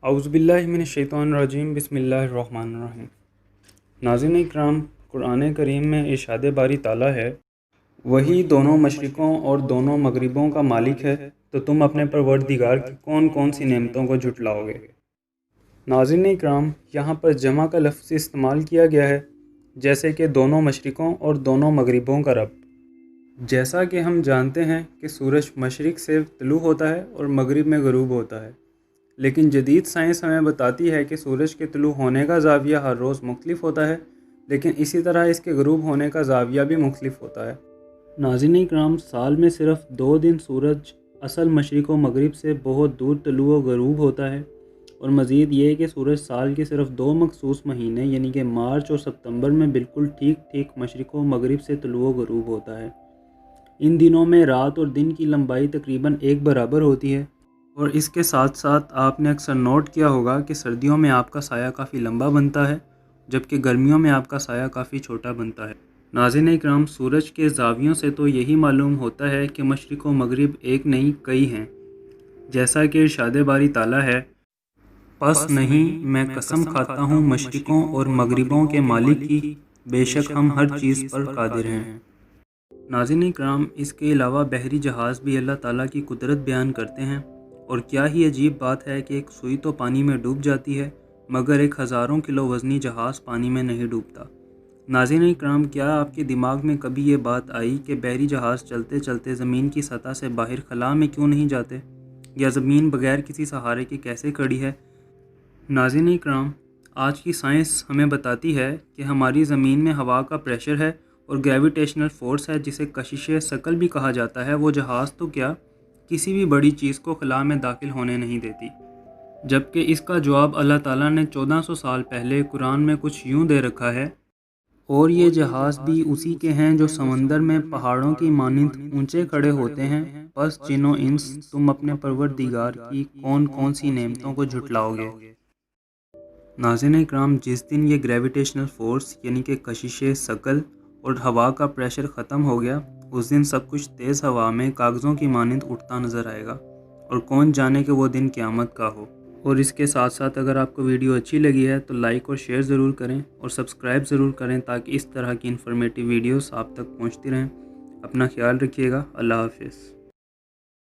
اعوذ باللہ من الشیطان الرجیم بسم اللہ الرحمن الرحیم۔ ناظرین اکرام، قرآن کریم میں ارشاد باری تعالیٰ ہے، وہی دونوں مشرقوں اور دونوں مغربوں کا مالک ہے، تو تم اپنے پروردگار کی کون کون سی نعمتوں کو جھٹلاؤ گے۔ ناظرین اکرام، یہاں پر جمع کا لفظ استعمال کیا گیا ہے، جیسے کہ دونوں مشرقوں اور دونوں مغربوں کا رب۔ جیسا کہ ہم جانتے ہیں کہ سورج مشرق سے طلوع ہوتا ہے اور مغرب میں غروب ہوتا ہے، لیکن جدید سائنس ہمیں بتاتی ہے کہ سورج کے طلوع ہونے کا زاویہ ہر روز مختلف ہوتا ہے، لیکن اسی طرح اس کے غروب ہونے کا زاویہ بھی مختلف ہوتا ہے۔ ناظرین اکرام، سال میں صرف 2 دن سورج اصل مشرق و مغرب سے بہت دور طلوع و غروب ہوتا ہے، اور مزید یہ کہ سورج سال کے صرف 2 مخصوص مہینے یعنی کہ مارچ اور ستمبر میں بالکل ٹھیک مشرق و مغرب سے طلوع و غروب ہوتا ہے۔ ان دنوں میں رات اور دن کی لمبائی تقریباً ایک برابر ہوتی ہے، اور اس کے ساتھ ساتھ آپ نے اکثر نوٹ کیا ہوگا کہ سردیوں میں آپ کا سایہ کافی لمبا بنتا ہے، جبکہ گرمیوں میں آپ کا سایہ کافی چھوٹا بنتا ہے۔ ناظرین اکرام، سورج کے زاویوں سے تو یہی معلوم ہوتا ہے کہ مشرق و مغرب ایک نہیں کئی ہیں، جیسا کہ ارشاد باری تعالیٰ ہے، پس نہیں میں قسم کھاتا ہوں مشرقوں اور مغربوں کے مالک کی، بے شک ہم ہر چیز پر قادر ہیں۔ ناظرین اکرام، اس کے علاوہ بحری جہاز بھی اللہ تعالیٰ کی قدرت بیان کرتے ہیں، اور کیا ہی عجیب بات ہے کہ ایک سوئی تو پانی میں ڈوب جاتی ہے، مگر ایک ہزاروں کلو وزنی جہاز پانی میں نہیں ڈوبتا۔ ناظرین اکرام، کیا آپ کے دماغ میں کبھی یہ بات آئی کہ بحری جہاز چلتے چلتے زمین کی سطح سے باہر خلا میں کیوں نہیں جاتے، یا زمین بغیر کسی سہارے کے کیسے کھڑی ہے؟ ناظرین اکرام، آج کی سائنس ہمیں بتاتی ہے کہ ہماری زمین میں ہوا کا پریشر ہے اور گریویٹیشنل فورس ہے، جسے کشش ثقل بھی کہا جاتا ہے۔ وہ جہاز تو کیا، کسی بھی بڑی چیز کو خلا میں داخل ہونے نہیں دیتی، جبکہ اس کا جواب اللہ تعالیٰ نے 1400 سال پہلے قرآن میں کچھ یوں دے رکھا ہے، اور یہ جہاز بھی اسی کے ہیں جو سمندر میں پہاڑوں کی مانند اونچے کھڑے ہوتے ہیں، پس جن و انس تم اپنے پروردگار کی کون کون سی نعمتوں کو جھٹلاؤ گے۔ ناظرین اکرام، جس دن یہ گریویٹیشنل فورس یعنی کہ کشش ثقل اور ہوا کا پریشر ختم ہو گیا، اس دن سب کچھ تیز ہوا میں کاغذوں کی مانند اٹھتا نظر آئے گا، اور کون جانے کہ وہ دن قیامت کا ہو۔ اور اس کے ساتھ ساتھ اگر آپ کو ویڈیو اچھی لگی ہے تو لائک اور شیئر ضرور کریں، اور سبسکرائب ضرور کریں، تاکہ اس طرح کی انفارمیٹیو ویڈیوز آپ تک پہنچتی رہیں۔ اپنا خیال رکھیے گا۔ اللہ حافظ۔